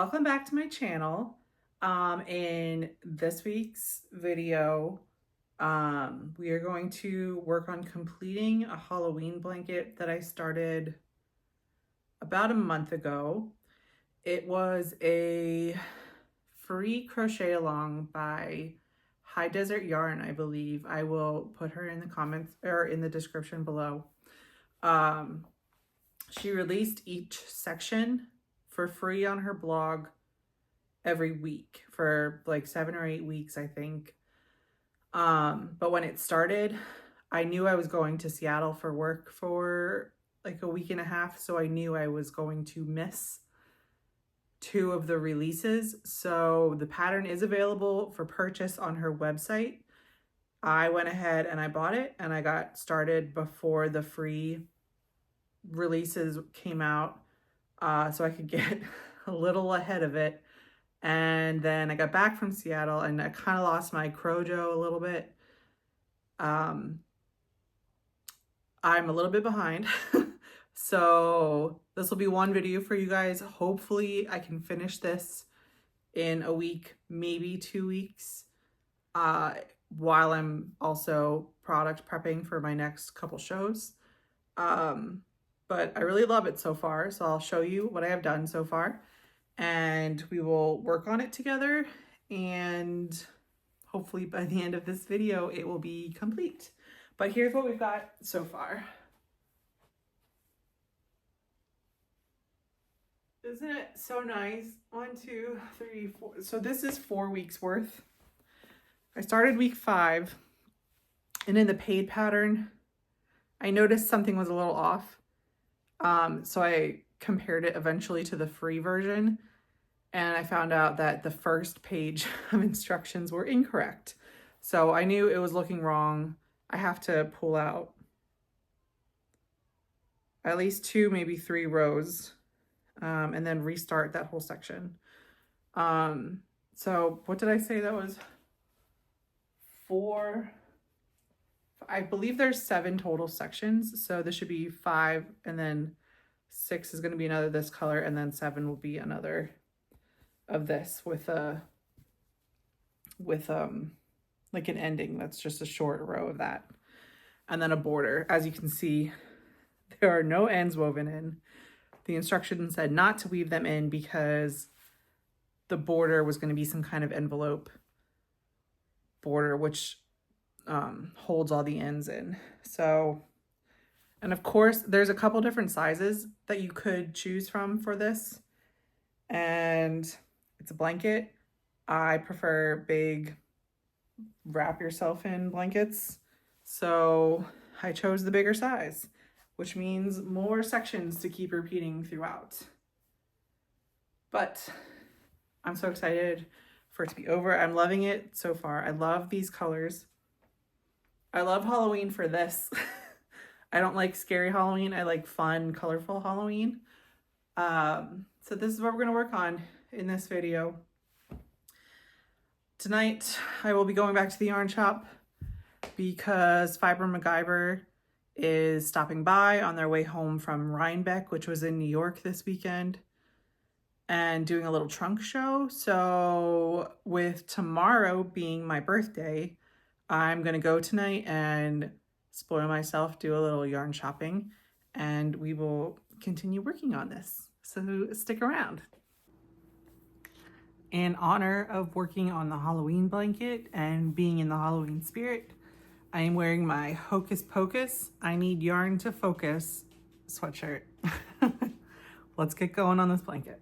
Welcome back to my channel. In this week's video, we are going to work on completing a Halloween blanket that I started about a month ago. It was a free crochet along by High Desert Yarn, I believe. I will put her in the comments or in the description below. She released each section for free on her blog every week for like 7 or 8 weeks, I think. But when it started, I knew I was going to Seattle for work for like a week and a half. So I knew I was going to miss 2 of the releases. So the pattern is available for purchase on her website. I went ahead and I bought it and I got started before the free releases came out. So I could get a little ahead of it. And then I got back from Seattle and I kind of lost my crojo a little bit. I'm a little bit behind. So this will be one video for you guys. Hopefully I can finish this in a week, maybe 2 weeks, while I'm also product prepping for my next couple shows. But I really love it so far. So I'll show you what I have done so far and we will work on it together. And hopefully by the end of this video, it will be complete. But here's what we've got so far. Isn't it so nice? 1, 2, 3, 4. So this is 4 weeks worth. I started week 5 and in the paid pattern, I noticed something was a little off. So I compared it eventually to the free version and I found out that the first page of instructions were incorrect. So I knew it was looking wrong. I have to pull out at least 2, maybe 3 rows, and then restart that whole section. So what did I say? That was 4. I believe there's 7 total sections. So this should be 5 and then 6 is going to be another this color and then 7 will be another of this with like an ending. That's just a short row of that. And then a border. As you can see, there are no ends woven in. The instructions said not to weave them in because the border was going to be some kind of envelope border, which holds all the ends in. So, and of course there's a couple different sizes that you could choose from for this, and it's a blanket. I prefer big wrap yourself in blankets, so I chose the bigger size, which means more sections to keep repeating throughout. But I'm so excited for it to be over. I'm loving it so far. I love these colors. I love Halloween for this. I don't like scary Halloween. I like fun, colorful Halloween. So this is what we're going to work on in this video. Tonight, I will be going back to the yarn shop because Fiber MacGyver is stopping by on their way home from Rhinebeck, which was in New York this weekend, and doing a little trunk show. So with tomorrow being my birthday, I'm going to go tonight and spoil myself, do a little yarn shopping, and we will continue working on this. So stick around. In honor of working on the Halloween blanket and being in the Halloween spirit, I am wearing my Hocus Pocus, I Need Yarn to Focus sweatshirt. Let's get going on this blanket.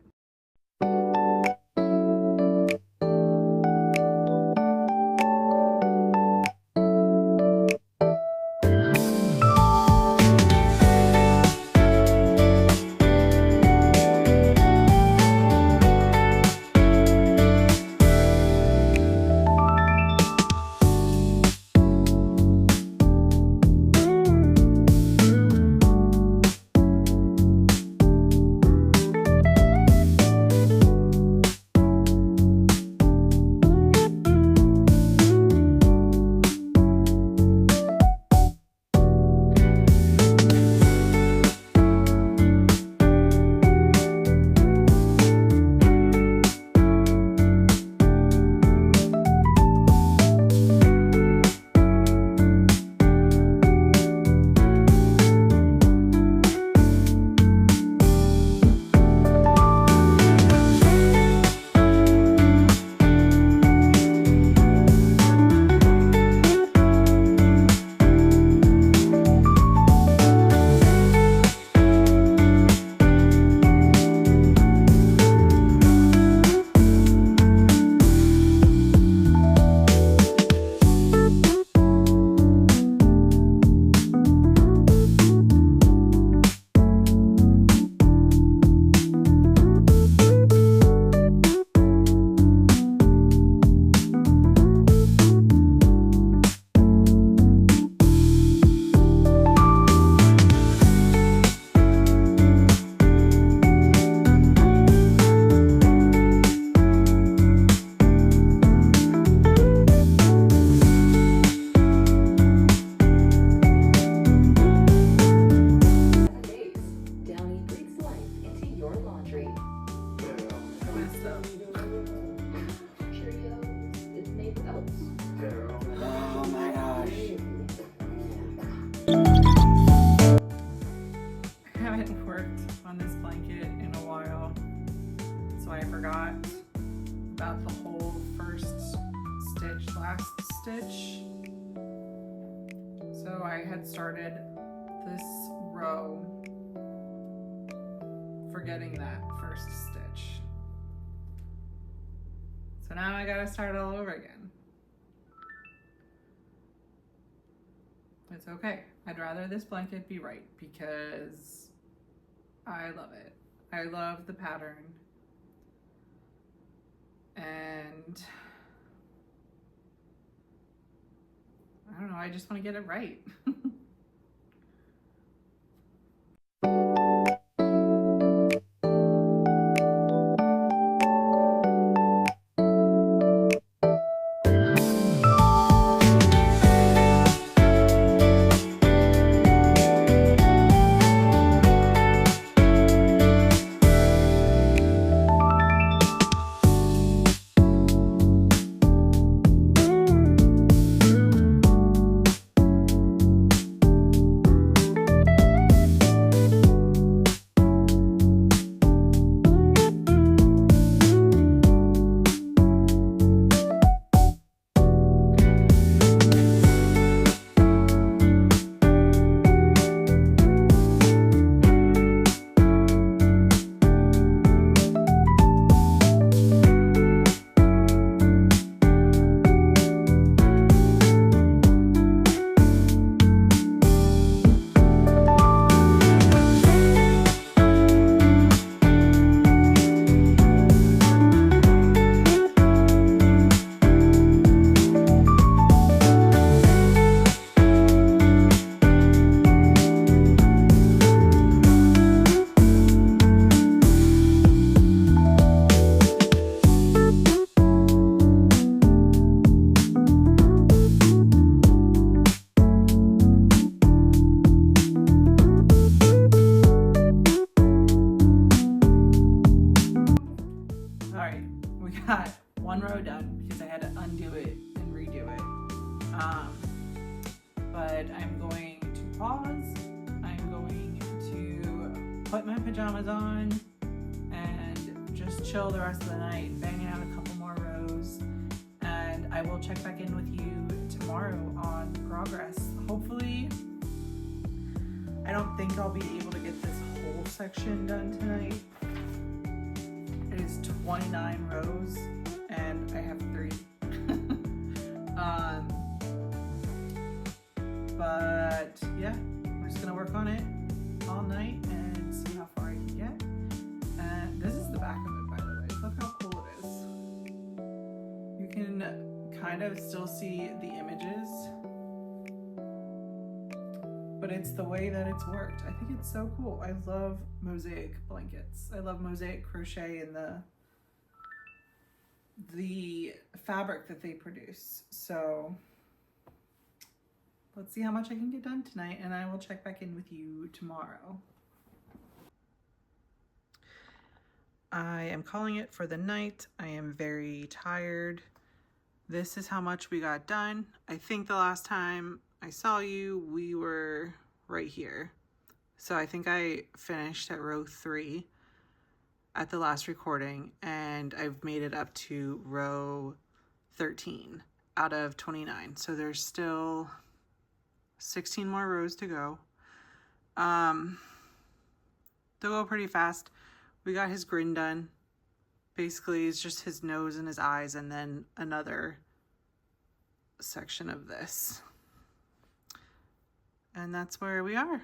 stitch. So I had started this row forgetting that first stitch. So now I gotta start all over again. It's okay. I'd rather this blanket be right because I love it. I love the pattern. And I don't know, I just want to get it right. Got one row done because I had to undo it and redo it. But I'm going to pause. I'm going to put my pajamas on and just chill the rest of the night, banging out a couple more rows, and I will check back in with you tomorrow on progress. Hopefully, I don't think I'll be able to get this whole section done tonight. It is 29 rows and I have 3. But yeah, we're just gonna work on it all night and see how far I can get. And this is the back of it, by the way. Look how cool it is. You can kind of still see the images, but it's the way that it's worked. I think it's so cool. I love mosaic blankets. I love Mosaic Crochet and the fabric that they produce. So let's see how much I can get done tonight, and I will check back in with you tomorrow. I am calling it for the night. I am very tired. This is how much we got done. I think the last time I saw you, we were right here. So I think I finished at row 3 at the last recording, and I've made it up to row 13 out of 29. So there's still 16 more rows to go. They'll go pretty fast. We got his grin done. Basically, it's just his nose and his eyes, and then another section of this. And that's where we are.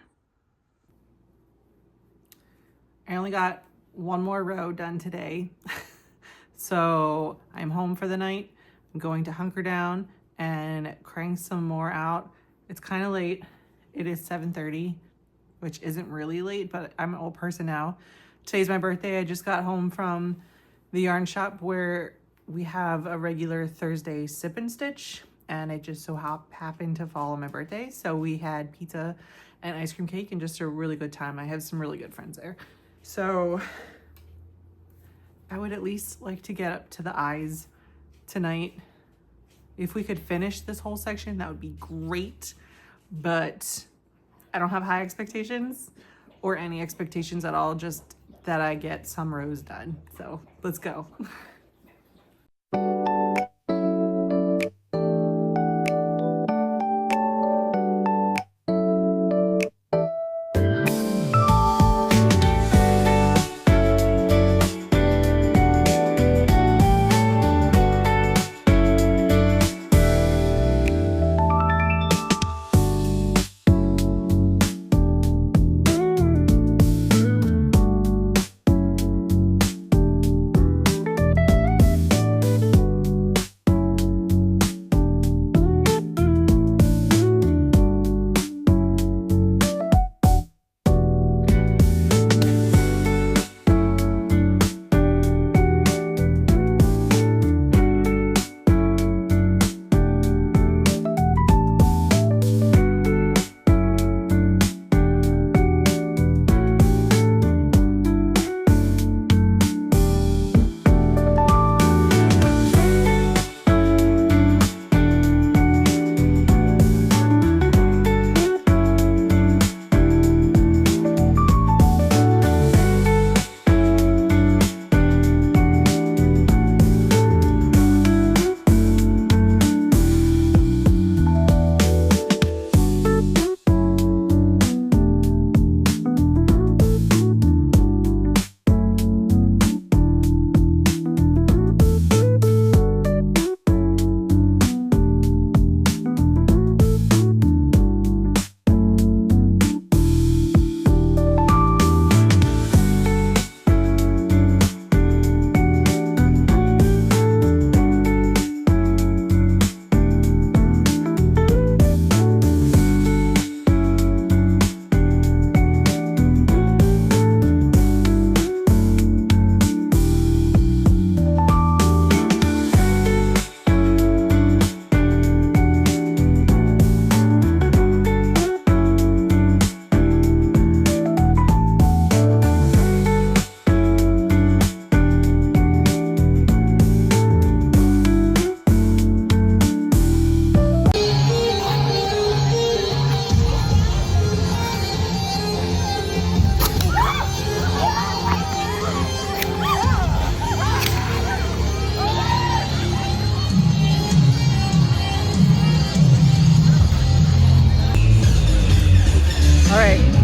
I only got one more row done today. So I'm home for the night. I'm going to hunker down and crank some more out. It's kind of late. It is 7:30, which isn't really late, but I'm an old person now. Today's my birthday. I just got home from the yarn shop where we have a regular Thursday sip and stitch, and it just so happened to fall on my birthday. So we had pizza and ice cream cake and just a really good time. I have some really good friends there. So I would at least like to get up to the eyes tonight. If we could finish this whole section, that would be great. But I don't have high expectations or any expectations at all, just that I get some rows done. So let's go.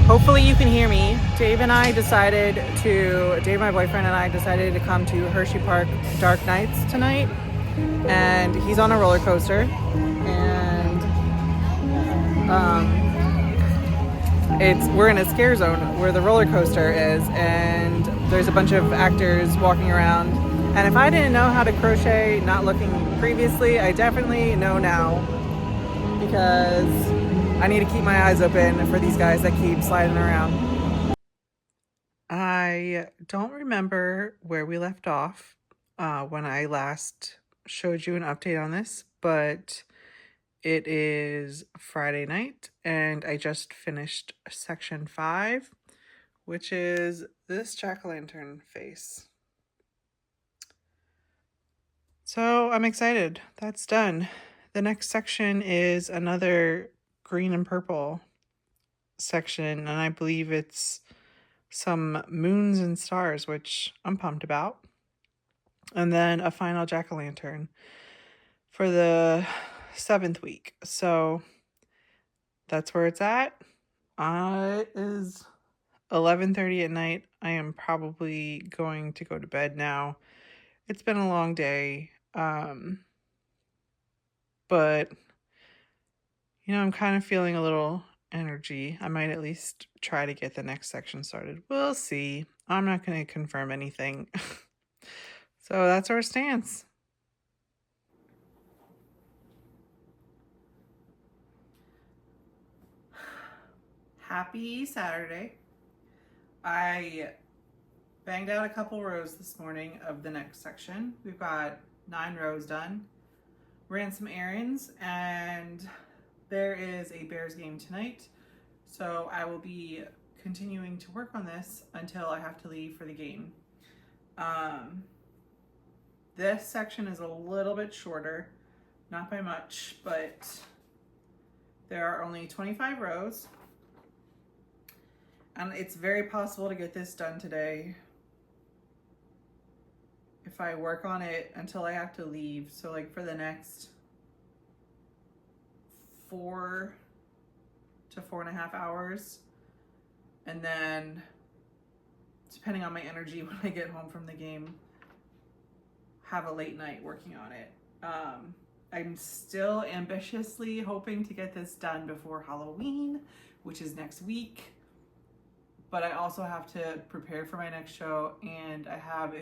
Hopefully you can hear me. Dave, my boyfriend, and I decided to come to Hershey Park Dark Nights tonight. And he's on a roller coaster. And we're in a scare zone where the roller coaster is. And there's a bunch of actors walking around. And if I didn't know how to crochet, not looking previously, I definitely know now. Because I need to keep my eyes open for these guys that keep sliding around. I don't remember where we left off when I last showed you an update on this, but it is Friday night and I just finished section 5, which is this jack-o'-lantern face. So I'm excited. That's done. The next section is another green and purple section, and I believe it's some moons and stars, which I'm pumped about. And then a final jack-o'-lantern for the 7th week. So that's where it's at. It is 11:30 at night. I am probably going to go to bed now. It's been a long day. But I'm kind of feeling a little energy. I might at least try to get the next section started. We'll see. I'm not going to confirm anything. So that's our stance. Happy Saturday. I banged out a couple rows this morning of the next section. We've got 9 rows done. Ran some errands, and there is a Bears game tonight. So I will be continuing to work on this until I have to leave for the game. This section is a little bit shorter, not by much, but there are only 25 rows. And it's very possible to get this done today if I work on it until I have to leave. So like for the next 4 to 4.5 hours. And then depending on my energy when I get home from the game, have a late night working on it. I'm still ambitiously hoping to get this done before Halloween, which is next week. But I also have to prepare for my next show, and I have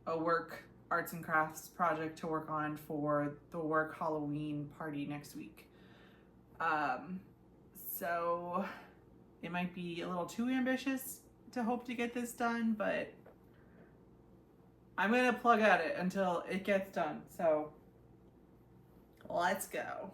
a work arts and crafts project to work on for the work Halloween party next week. So it might be a little too ambitious to hope to get this done, but I'm gonna plug at it until it gets done. So let's go.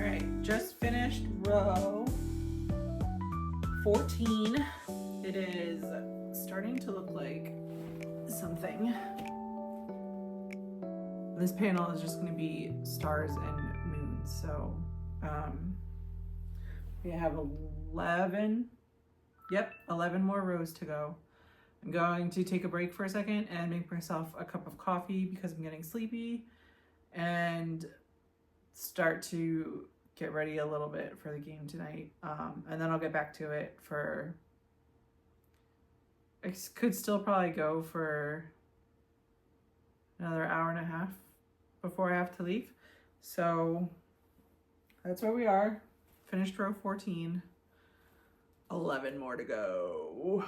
right, just finished row 14. It is starting to look like something. This panel is just going to be stars and moons. So we have 11 more rows to go. I'm going to take a break for a second and make myself a cup of coffee because I'm getting sleepy, and start to get ready a little bit for the game tonight. And then I'll get back to it for, I could still probably go for another hour and a half before I have to leave. So that's where we are. Finished row 14. 11 more to go.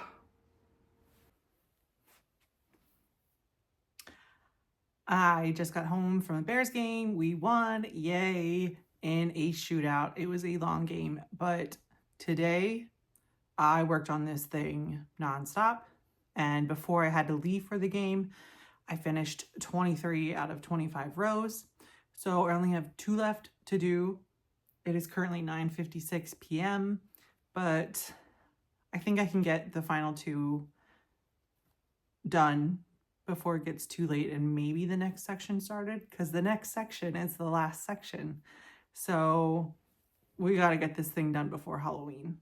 I just got home from a Bears game. We won, yay, in a shootout. It was a long game, but today I worked on this thing nonstop. And before I had to leave for the game, I finished 23 out of 25 rows. So I only have 2 left to do. It is currently 9:56 p.m., but I think I can get the final 2 done before it gets too late and maybe the next section started, because the next section is the last section. So we got to get this thing done before Halloween.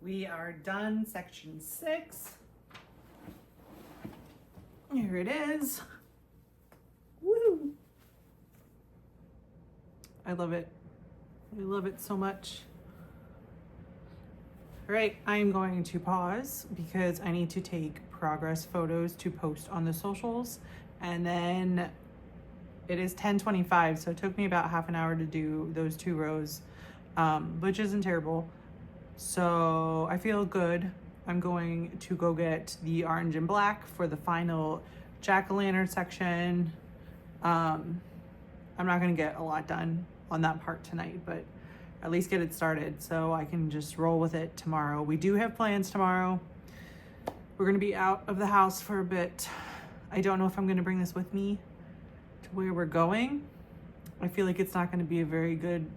We are done section 6. Here it is. Woo! I love it. I love it so much. All right, I'm going to pause because I need to take progress photos to post on the socials, and then it is 10:25, so it took me about half an hour to do those 2 rows, which isn't terrible. So I feel good. I'm going to go get the orange and black for the final jack-o'-lantern section. I'm not gonna get a lot done on that part tonight, but at least get it started so I can just roll with it tomorrow. We do have plans tomorrow. We're gonna be out of the house for a bit. I don't know if I'm gonna bring this with me to where we're going. I feel like it's not gonna be a very good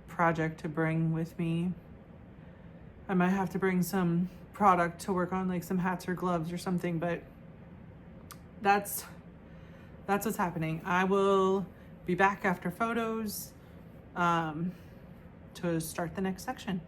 project to bring with me. I might have to bring some product to work on, like some hats or gloves or something, but that's what's happening. I will be back after photos to start the next section.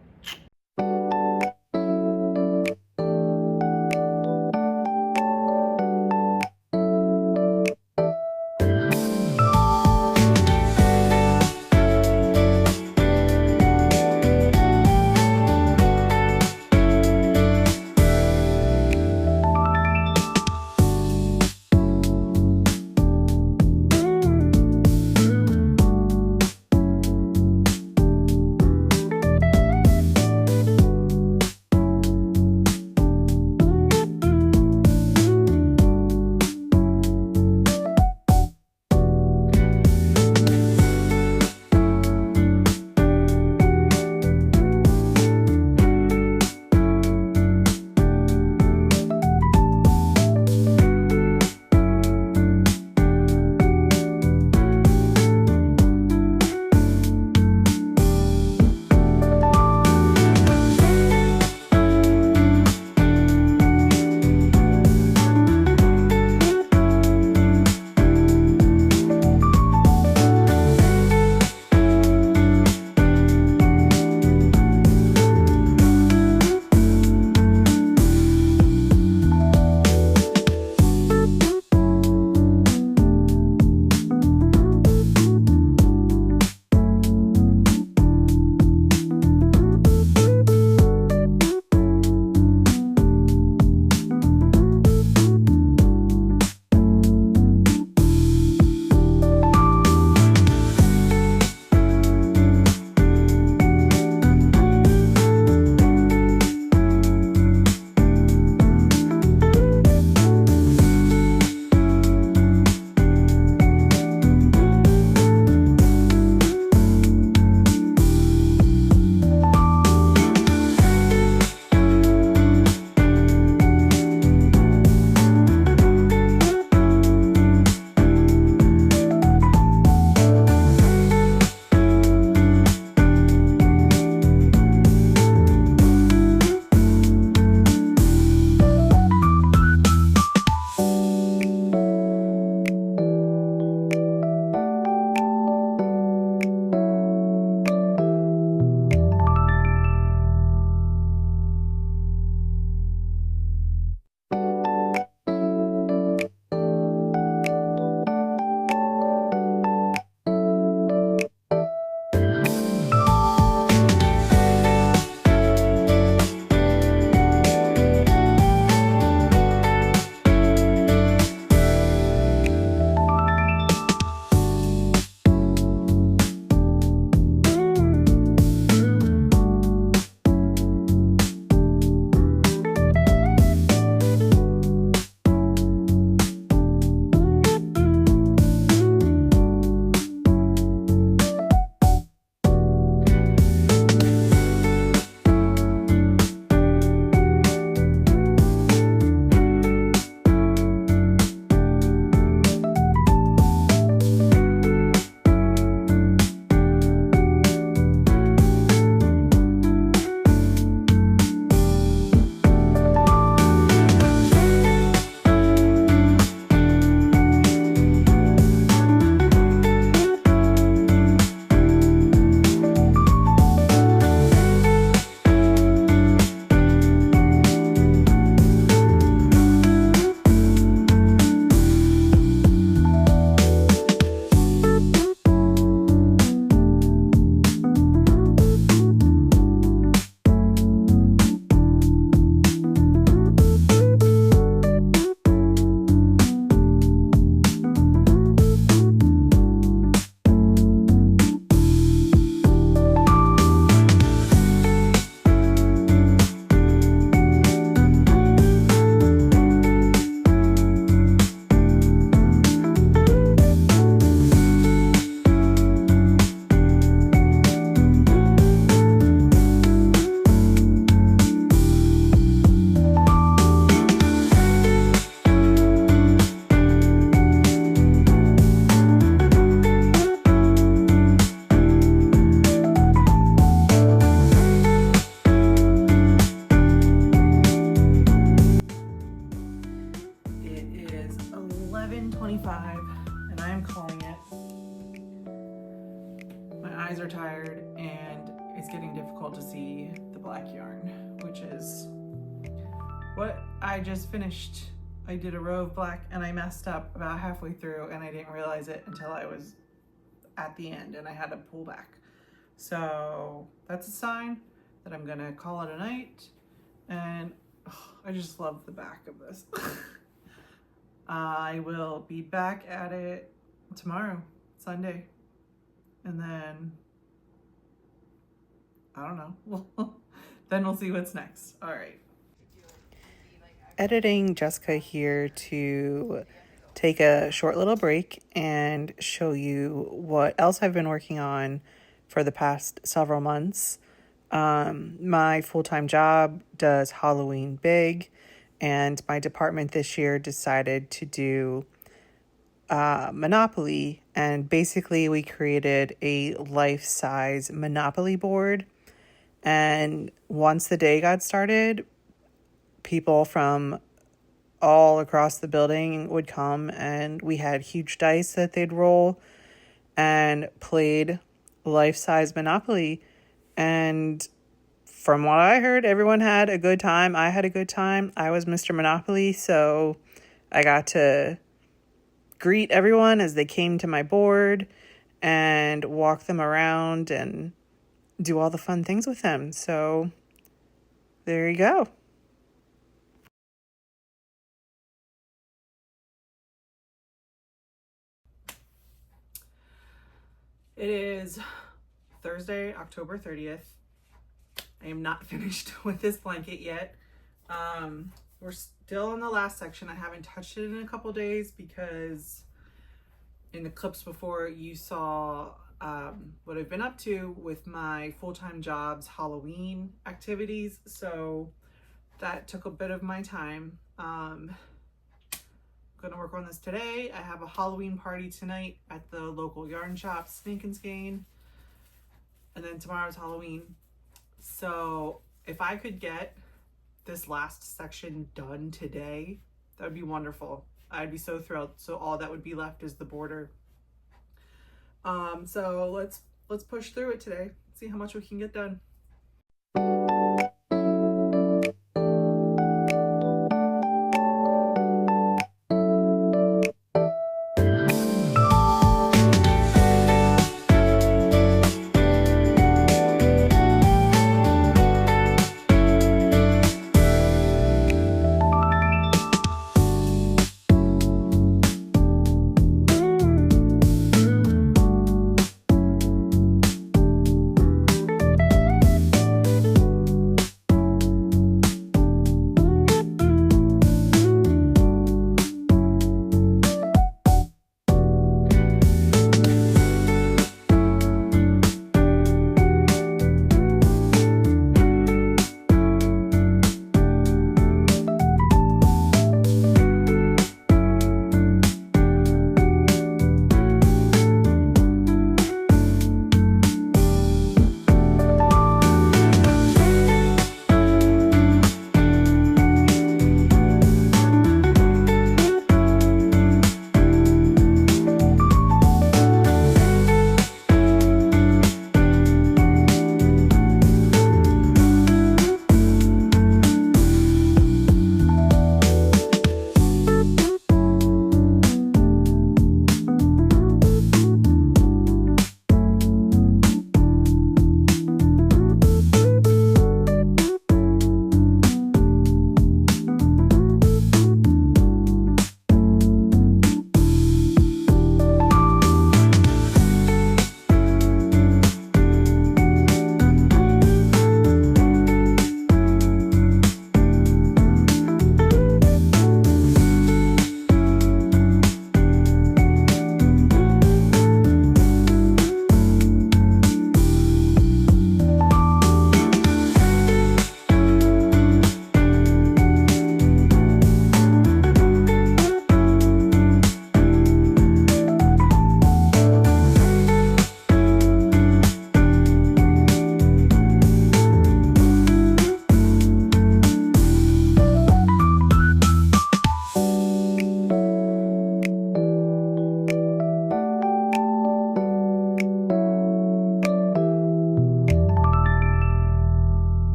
see the black yarn, which is what I just finished. I did a row of black and I messed up about halfway through and I didn't realize it until I was at the end and I had to pull back. So that's a sign that I'm gonna call it a night. And I just love the back of this. I will be back at it tomorrow, Sunday. And then, I don't know. Then we'll see what's next. All right. Editing Jessica here to take a short little break and show you what else I've been working on for the past several months. My full-time job does Halloween big, and my department this year decided to do Monopoly, and basically we created a life-size Monopoly board. And once the day got started, people from all across the building would come, and we had huge dice that they'd roll and played life-size Monopoly. And from what I heard, everyone had a good time. I had a good time. I was Mr. Monopoly, so I got to greet everyone as they came to my board and walk them around and do all the fun things with them. So there you go. It is Thursday, October 30th. I am not finished with this blanket yet. We're still in the last section. I haven't touched it in a couple days because in the clips before you saw what I've been up to with my full-time job's Halloween activities. So that took a bit of my time. I'm gonna work on this today. I have a Halloween party tonight at the local yarn shop, Snake and Skein. And then tomorrow's Halloween. So if I could get this last section done today, that would be wonderful. I'd be so thrilled. So all that would be left is the border. So let's push through it today. See how much we can get done.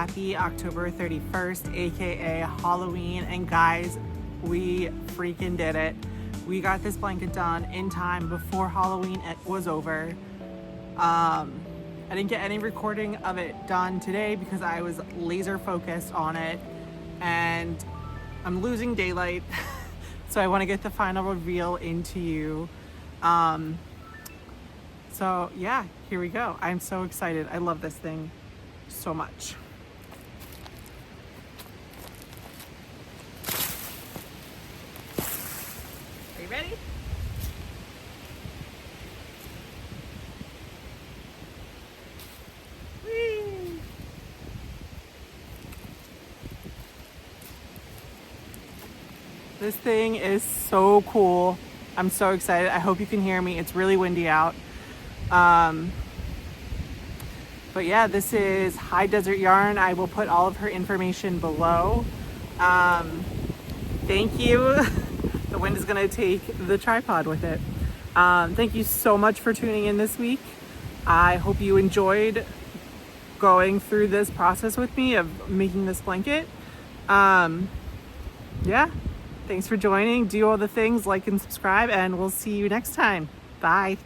happy October 31st, aka Halloween. And guys, we freaking did it. We got this blanket done in time before Halloween was over. I didn't get any recording of it done today because I was laser focused on it, and I'm losing daylight. So I want to get the final reveal into you. So yeah, here we go. I'm so excited. I love this thing so much. Are you ready? Whee! This thing is so cool. I'm so excited. I hope you can hear me. It's really windy out. But yeah, this is High Desert Yarn. I will put all of her information below. Thank you. The wind is gonna take the tripod with it. Thank you so much for tuning in this week. I hope you enjoyed going through this process with me of making this blanket. Yeah, thanks for joining. Do all the things, like and subscribe, and we'll see you next time. Bye.